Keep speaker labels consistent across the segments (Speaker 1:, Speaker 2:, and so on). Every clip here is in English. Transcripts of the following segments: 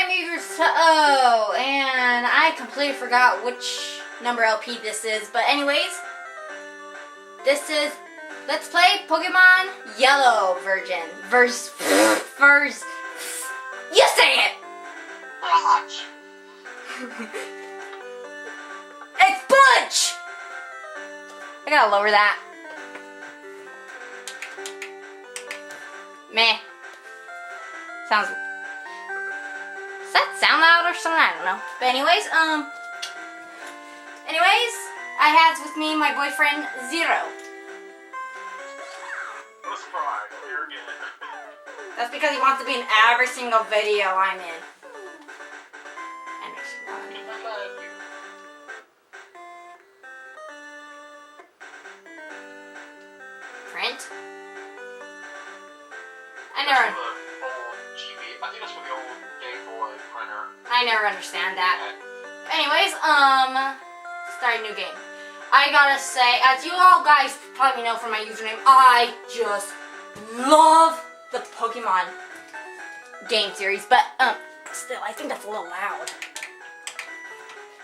Speaker 1: I'm EeveeVSHo-Oh, and I completely forgot which number LP this is, but anyways, this is Let's Play Pokemon Yellow version. Verse. You say it! It's Bunch! I gotta lower that. Meh. Sounds. Does that sound loud or something? I don't know. But anyways, I have with me my boyfriend Zero.
Speaker 2: No surprise, here again.
Speaker 1: That's because he wants to be in every single video I'm in. Print? I never understand that. Anyways, start a new game. I gotta say, as you all guys probably know from my username, I just love the Pokemon game series, but still, I think that's a little loud.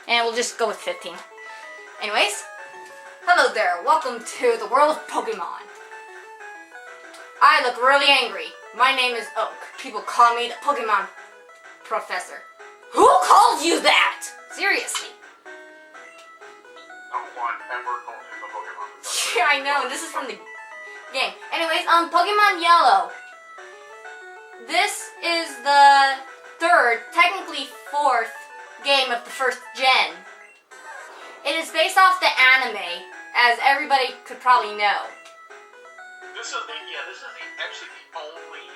Speaker 1: And we'll just go with 15. Anyways, hello there, welcome to the world of Pokemon. I look really angry. My name is Oak. People call me the Pokemon Professor. Who called you that? Seriously. Yeah, I know. This is from the game. Anyways, Pokemon Yellow. This is the third, technically fourth, game of the first gen. It is based off the anime, as everybody could probably know.
Speaker 2: This is actually the only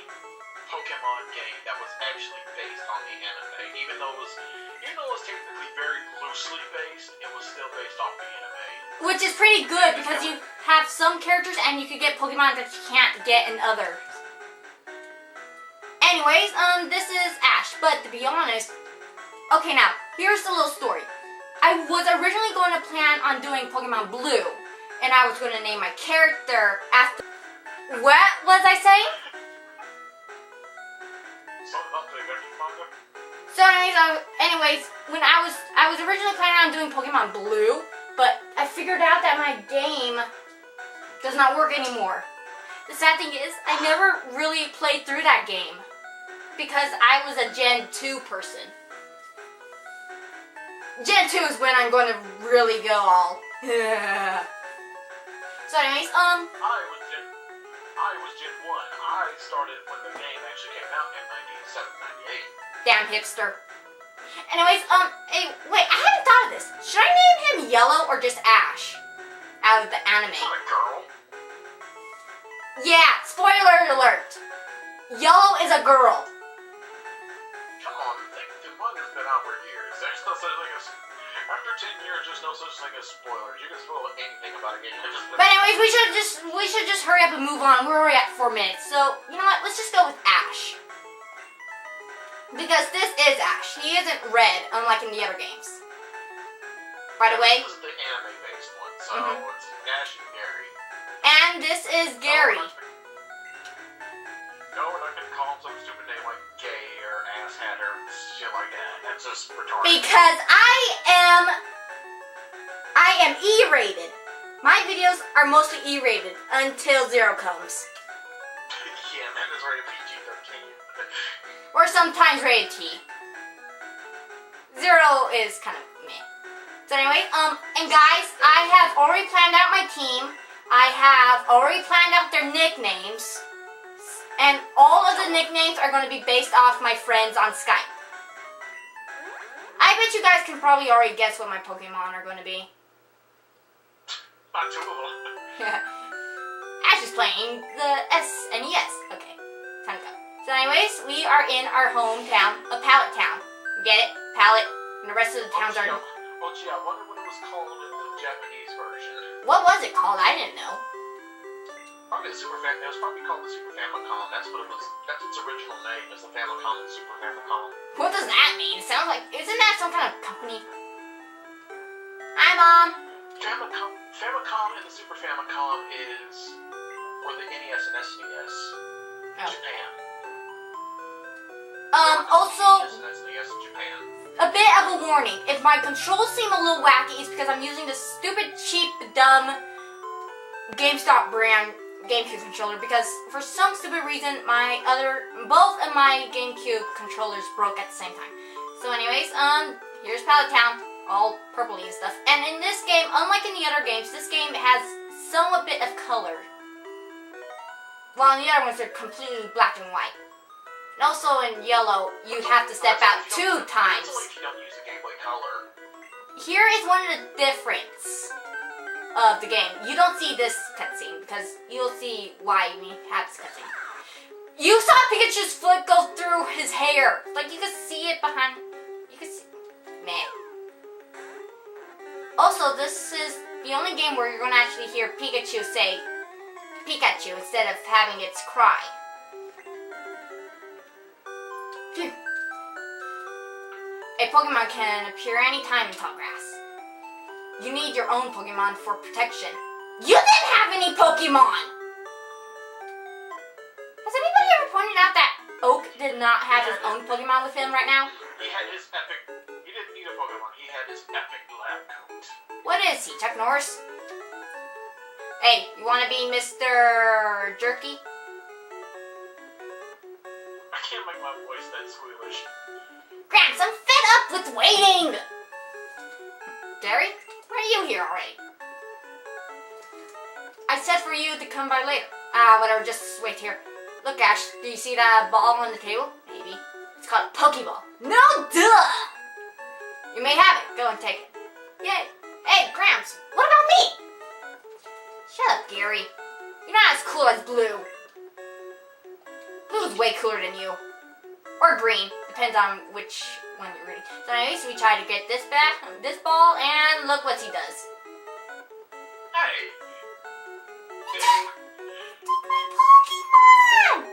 Speaker 2: Pokemon game that was actually based on the anime. Even though it was technically very loosely based, it was still based off the anime.
Speaker 1: Which is pretty good because you have some characters and you can get Pokemon that you can't get in others. Anyways, this is Ash, but to be honest, okay, now here's the little story. I was originally going to plan on doing Pokemon Blue, and I was going to name my character after. What was I saying? So anyways, when I was originally planning on doing Pokemon Blue, but I figured out that my game does not work anymore. The sad thing is, I never really played through that game because I was a Gen 2 person. Gen 2 is when I'm going to really go all. So anyways,
Speaker 2: I was Gen 1. I started when the game actually came out in 97, 98.
Speaker 1: Damn hipster. Anyways, hey, wait, I hadn't thought of this. Should I name him Yellow or just Ash? Out of the anime.
Speaker 2: Not a girl.
Speaker 1: Yeah, spoiler alert. Yellow is a girl.
Speaker 2: Come on, the manga's been out for years. There's no such thing as... After 10 years, there's no such thing as spoilers. You can spoil anything about a game.
Speaker 1: But anyways, we should just hurry up and move on. We're already at 4 minutes. So, you know what? Let's just go with Ash. Because this is Ash. He isn't red, unlike in the other games. By the way.
Speaker 2: This is the anime-based one, so it's Ash and Gary.
Speaker 1: And this is Gary.
Speaker 2: No, we're not gonna call him some stupid name like gay or asshat or shit like that. That's just retarded.
Speaker 1: Because I am E-rated. My videos are mostly E-rated until Zero comes.
Speaker 2: Yeah, man, it's already PG-13.
Speaker 1: Or sometimes rated T. Zero is kind of meh. So anyway, and guys, I have already planned out my team. I have already planned out their nicknames. And all of the nicknames are going to be based off my friends on Skype. I bet you guys can probably already guess what my Pokemon are going to be.
Speaker 2: Not two of them.
Speaker 1: Yeah. Ash is playing the SNES. Okay, time to go. So anyways, we are in our hometown, a Pallet Town. Get it? Pallet. And the rest of the towns are...
Speaker 2: Well, gee, I wonder what it was called in the Japanese version.
Speaker 1: What was it called? I didn't know.
Speaker 2: Probably the Super Famicom. It was probably called the Super Famicom. That's what it was. That's its original name, is the Famicom and Super Famicom.
Speaker 1: What does that mean? It sounds like... Isn't that some kind of company? Hi, Mom.
Speaker 2: Famicom and the Super Famicom is for the NES and SNES.
Speaker 1: Oh.
Speaker 2: Japan.
Speaker 1: Also,
Speaker 2: SNES in Japan.
Speaker 1: a bit of a warning. If my controls seem a little wacky, it's because I'm using this stupid, cheap, dumb GameStop brand GameCube controller because for some stupid reason both of my GameCube controllers broke at the same time. So anyways, here's Pallet Town, all purpley and stuff. And in this game, unlike in the other games, this game has somewhat bit of color. While in the other ones, they're completely black and white. And also in yellow, you have to step out 2 times.
Speaker 2: If you don't use the Game Boy Color.
Speaker 1: Here is one of the difference of the game. You don't see this cutscene because you'll see why we have this cutscene. You saw Pikachu's foot go through his hair. Like you could see it behind. You could see. Man. Also, this is the only game where you're going to actually hear Pikachu say Pikachu instead of having its cry. Phew. A Pokemon can appear anytime in tall grass. You need your own Pokemon for protection. You didn't have any Pokemon! Has anybody ever pointed out that Oak did not have his own Pokemon with him right now?
Speaker 2: He had his epic... He didn't need a Pokemon. He had his epic lab coat.
Speaker 1: What is he, Chuck Norris? Hey, you want to be Mr. Jerky?
Speaker 2: I can't make my voice that squealish.
Speaker 1: Gramps, I'm fed up with waiting! Gary, why are you here already? I said for you to come by later. Whatever, just wait here. Look, Ash, do you see that ball on the table? Maybe. It's called a Pokeball. No, duh! You may have it. Go and take it. Yay. Hey, Gramps, what about me? Shut up, Gary. You're not as cool as Blue. Blue's way cooler than you. Or green. Depends on which one you're reading. So anyways, we try to get this ball, and look what he does.
Speaker 2: Hey!
Speaker 1: Pokemon!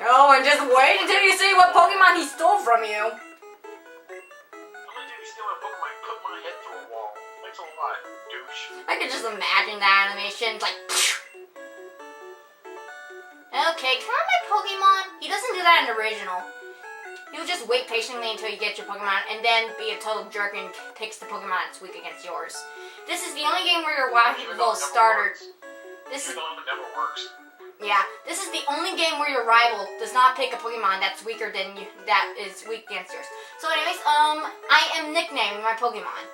Speaker 1: Oh, and just wait until you see what Pokemon he stole from you.
Speaker 2: Only did he steal a Pokemon and put my head through a wall. Thanks a lot, douche.
Speaker 1: I could just imagine that animation. It's like, okay, come on, my Pokemon. He doesn't do that in the original. He'll just wait patiently until you get your Pokemon and then be a total jerk and takes the Pokemon that's weak against yours. This is the only game where your rival starter. This is.
Speaker 2: Even though it never works.
Speaker 1: Yeah, this is the only game where your rival does not pick a Pokemon that's weaker than you, that is weak against yours. So anyways, I am nicknaming my Pokemon.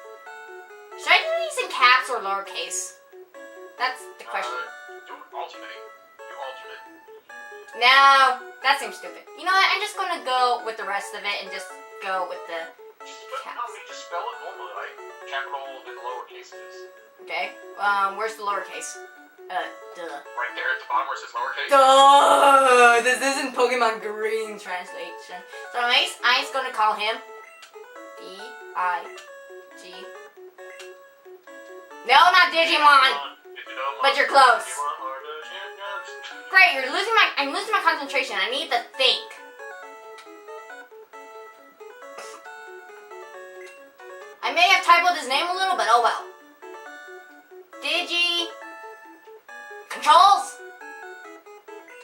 Speaker 1: Should I do these in caps or lowercase? That's the question.
Speaker 2: Do alternate. Do alternate.
Speaker 1: No, that seems stupid. You know what, I'm just gonna go with the rest of it and just go with the caps.
Speaker 2: No, you just spell it normally, like capital and lowercase is.
Speaker 1: Okay, where's the lowercase? Duh.
Speaker 2: Right there at the bottom where it says lowercase.
Speaker 1: Duh! This isn't Pokemon Green translation. So anyways, I'm just gonna call him D-I-G. No, not Digimon! But you're close. Great, I'm losing my concentration. I need to think. I may have typoed his name a little, but oh well. Digi... Controls?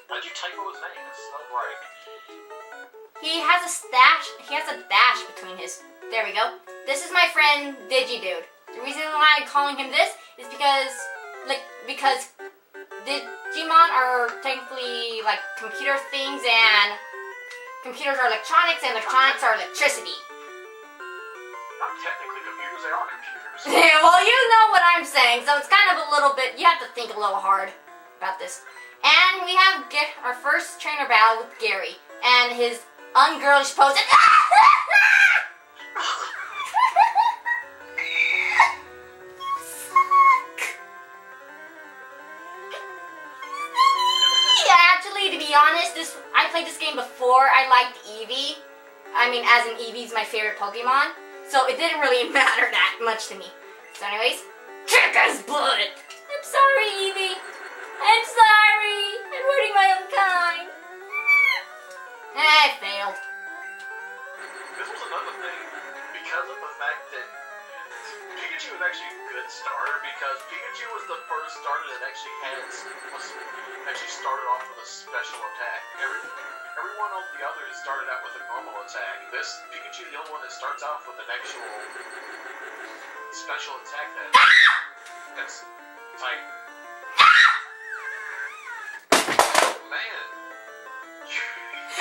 Speaker 2: How'd you typo his name? It's not right.
Speaker 1: He has a dash between his... There we go. This is my friend Digidude. The reason why I'm calling him this is because Digimon are technically like computer things, and computers are electronics, and electronics are electricity.
Speaker 2: Not technically computers, they are computers.
Speaker 1: Yeah, well, you know what I'm saying, so it's kind of a little bit, you have to think a little hard about this. And we have our first trainer battle with Gary, and his ungirlish pose. Actually, to be honest, I played this game before I liked Eevee. I mean, as in Eevee's my favorite Pokemon. So it didn't really matter that much to me. So anyways, kick his butt! I'm sorry, Eevee. I'm sorry. I'm hurting my own kind. I failed.
Speaker 2: This was another thing. Because of the fact that Pikachu was actually a good starter, because Pikachu was the first starter that actually started off with a special attack. Everyone of the others started out with a normal attack. This Pikachu is the only one that starts off with an actual special attack that's tight. Man.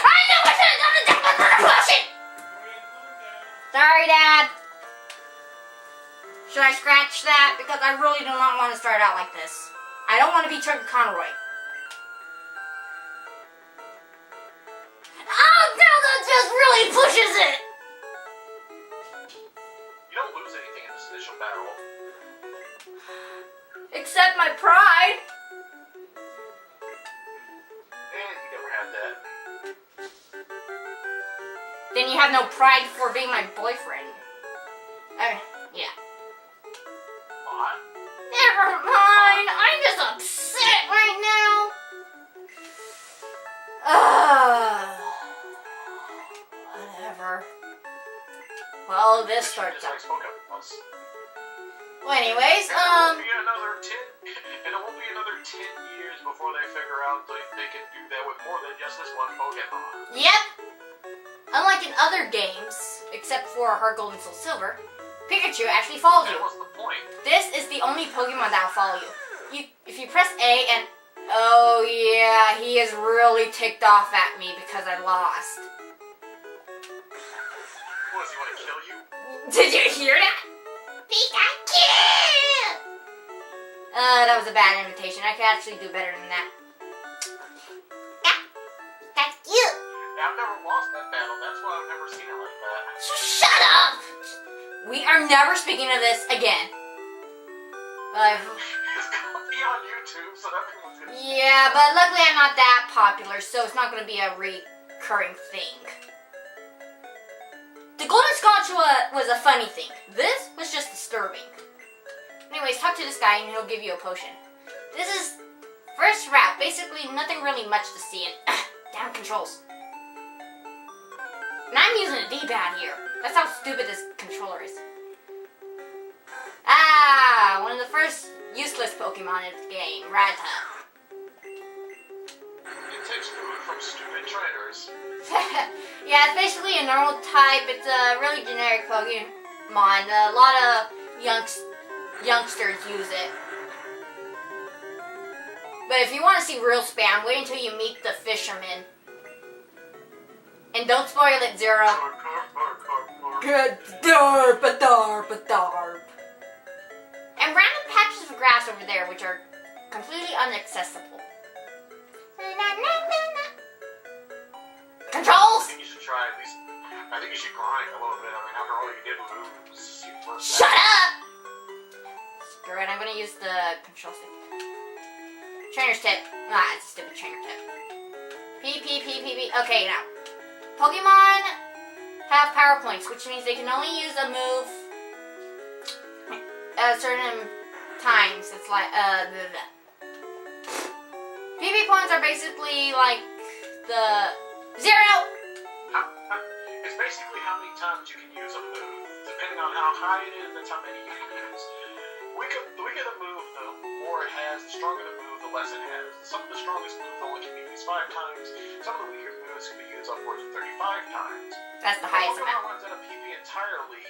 Speaker 1: I know I should have done a different potion! Sorry, Dad. Should I scratch that? Because I really do not want to start out like this. I don't want to be Chuck Conroy. Oh no, that just really pushes it!
Speaker 2: You don't lose anything in this initial battle.
Speaker 1: Except my pride.
Speaker 2: And you never had that.
Speaker 1: Then you have no pride for being my boyfriend. Yeah.
Speaker 2: What?
Speaker 1: Never mind. I'm just upset right now. Whatever. Well, this starts out. Well, anyways,
Speaker 2: And it won't be another 10 years before they figure out they can do that with more than just this one Pokemon.
Speaker 1: Yep. Unlike in other games, except for Heart Gold and Soul Silver, Pikachu actually follows you.
Speaker 2: That was the point.
Speaker 1: This is the only Pokemon that will follow you. If you press A and... Oh yeah, he is really ticked off at me because I lost.
Speaker 2: What, does he want to kill you?
Speaker 1: Did you hear that? Pikachu! That was a bad imitation. I could actually do better than that. That's cute.
Speaker 2: Yeah, I've never lost that battle. That's why I've never seen it like that.
Speaker 1: Shut up! We are never speaking of this again.
Speaker 2: It's gonna be on YouTube, so everyone's gonna see it.
Speaker 1: Yeah, but luckily I'm not that popular, so it's not going to be a recurring thing. The Golden Scotch was a funny thing. This was just disturbing. Anyways, talk to this guy and he'll give you a potion. This is first route. Basically, nothing really much to see in. Damn controls. And I'm using a D-pad here. That's how stupid this controller is. Ah, one of the first useless Pokemon in the game, Rattata.
Speaker 2: It takes food from stupid trainers.
Speaker 1: Yeah, it's basically a normal type. It's a really generic Pokemon. A lot of youngsters use it. But if you want to see real spam, wait until you meet the fisherman. And don't spoil it, Zero. Good darp, darp, darp. And random patches of grass over there, which are completely inaccessible. Controls!
Speaker 2: I think you should try at least. I think you should grind a little bit. I mean, after all you did was
Speaker 1: Shut up! Screw it, I'm gonna use the control stick. Trainer's tip. Ah, it's a stupid trainer tip. P. Okay, now. Pokemon have power points, which means they can only use a move at certain times. It's like, PP points are basically like the Zero!
Speaker 2: It's basically how many times you can use a move. Depending on how high it is, that's how many you can use. The weaker the move, the more it has. The stronger the move, the less it has. Some of the strongest moves only can be used 5 times. Some of the weaker moves can be used upwards of 35 times.
Speaker 1: That's the highest
Speaker 2: Pokemon
Speaker 1: amount.
Speaker 2: runs out of PP entirely.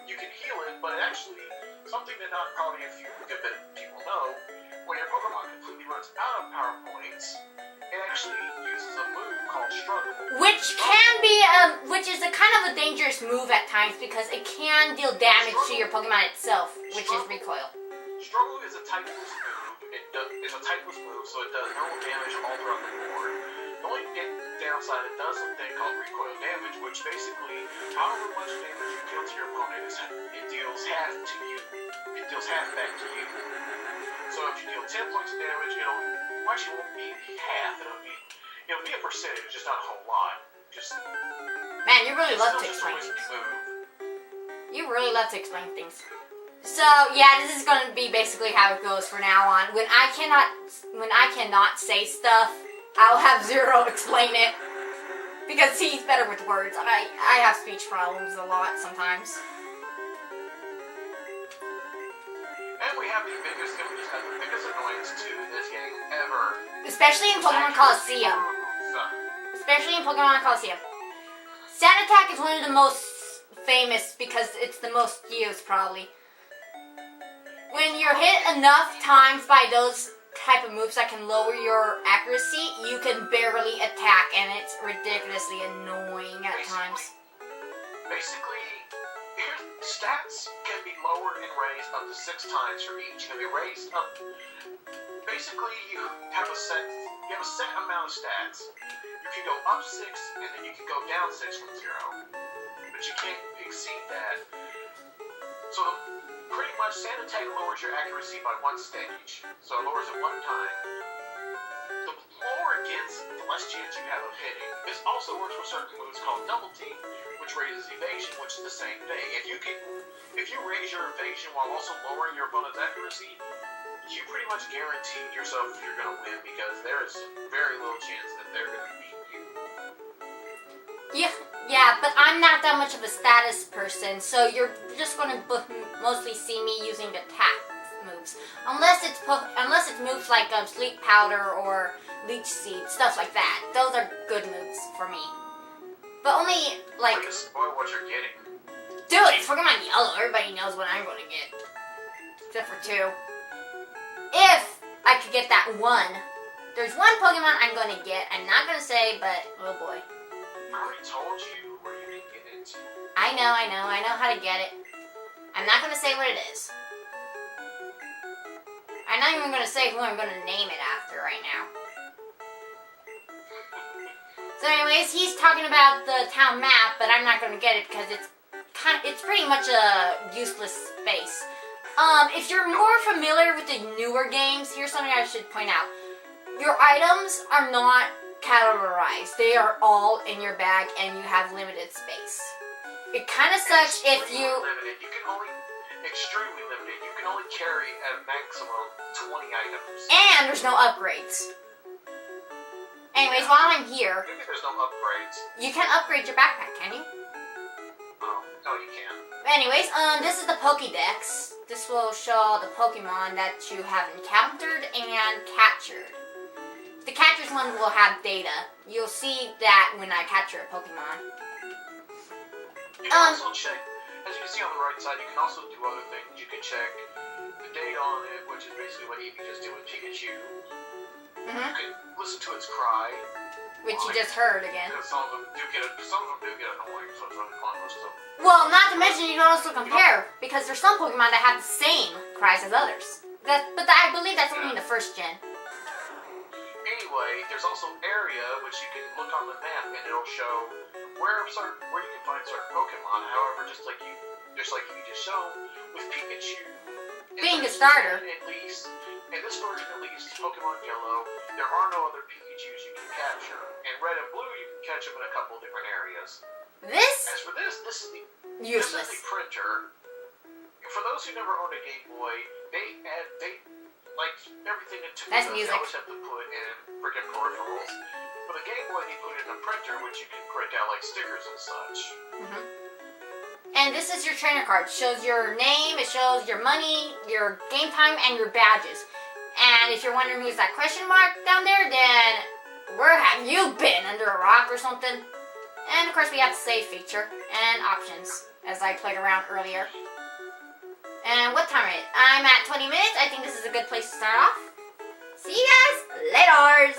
Speaker 2: You can heal it, but actually, something that not probably a few good bit of people know, when your Pokemon completely runs out of power points, it actually uses a move called Struggle.
Speaker 1: Which is a kind of a dangerous move at times because it can deal damage to your Pokemon itself, which is recoil.
Speaker 2: Struggle is a typeless move. It's a typeless move, so it does normal damage all throughout the board. The only downside, it does something called recoil damage, which basically, however much damage you deal to your opponent, it deals half to you. It deals half back to you. So if you deal 10 points of damage, it won't be half. It'll be a percentage, just not a whole lot.
Speaker 1: Man, you really love to explain things. You really love to explain things. So yeah, this is going to be basically how it goes from now on. When I cannot say stuff, I'll have Zero explain it because he's better with words. I have speech problems a lot sometimes.
Speaker 2: And we have the biggest, it would just have the biggest annoyance to this game ever.
Speaker 1: Especially in Pokemon Coliseum. Especially in Pokemon Coliseum. Sand Attack is one of the most famous because it's the most used, probably. When you're hit enough times by those type of moves that can lower your accuracy, you can barely attack, and it's ridiculously annoying at times.
Speaker 2: Basically, your stats can be lowered and raised up to 6 times for each. You can be raised up. Basically, you have a set amount of stats. You can go up 6, and then you can go down 6 from 0. But you can't exceed that. So pretty much, Sand Attack lowers your accuracy by 1 stage. So it lowers it 1 time. The lower it gets, the less chance you have of hitting. This also works for certain moves called Double Team, which raises evasion, which is the same thing. If you raise your evasion while also lowering your opponent's accuracy, you pretty much guarantee yourself you're going to win, because there is very little chance that they're going to beat you.
Speaker 1: Yeah, but I'm not that much of a status person, so you're just going to mostly see me using the attack moves. Unless it's moves like Sleep Powder or Leech Seed, stuff like that. Those are good moves for me. But only, like...
Speaker 2: Way to spoil what you're getting.
Speaker 1: Dude, it's Pokemon Yellow. Everybody knows what I'm going to get. Except for 2. If I could get that 1. There's one Pokemon I'm going to get. I'm not going to say, but oh boy.
Speaker 2: I already told you where you can get it.
Speaker 1: I know how to get it. I'm not going to say what it is. I'm not even going to say who I'm going to name it after right now. So anyways, he's talking about the town map, but I'm not going to get it because it's pretty much a useless space. If you're more familiar with the newer games, here's something I should point out. Your items are not categorized. They are all in your bag, and you have limited space. It kind of sucks if you...
Speaker 2: Limited. You can only... Extremely limited. You can only carry a maximum 20 items.
Speaker 1: And there's no upgrades. Anyways, while I'm here...
Speaker 2: Maybe there's no upgrades.
Speaker 1: You can upgrade your backpack, can you?
Speaker 2: Oh, no you can't.
Speaker 1: Anyways, this is the Pokédex. This will show all the Pokemon that you have encountered and captured. The captures one will have data. You'll see that when I capture a Pokemon.
Speaker 2: You can also check, as you can see on the right side, you can also do other things. You can check the data on it, which is basically what Eevee just did with Pikachu. You can listen to its cry.
Speaker 1: Which you just heard again.
Speaker 2: Some of them do get annoying, so it's really fun most of them.
Speaker 1: Well, not to mention you can also compare, because there's some Pokemon that have the same cries as others. But I believe that's only in the first gen.
Speaker 2: Anyway, there's also area, which you can look on the map, and it'll show where you can find certain Pokemon. However, just like you just shown with Pikachu,
Speaker 1: being a starter,
Speaker 2: at least in this version, at least Pokemon Yellow, there are no other Pikachus you can capture. In Red and Blue, you can catch them in a couple different areas. As for this is the
Speaker 1: useless.
Speaker 2: This is the printer. For those who never owned a Game Boy, they like everything into
Speaker 1: That's
Speaker 2: they
Speaker 1: music.
Speaker 2: always have to put in freaking peripherals. For the Game Boy, they put in a printer which you can print out like stickers and such.
Speaker 1: And this is your trainer card. It shows your name, it shows your money, your game time, and your badges. And if you're wondering who's that question mark down there, then where have you been? Under a rock or something? And of course we have the save feature and options, as I played around earlier. And what time is it? I'm at 20 minutes. I think this is a good place to start off. See you guys later.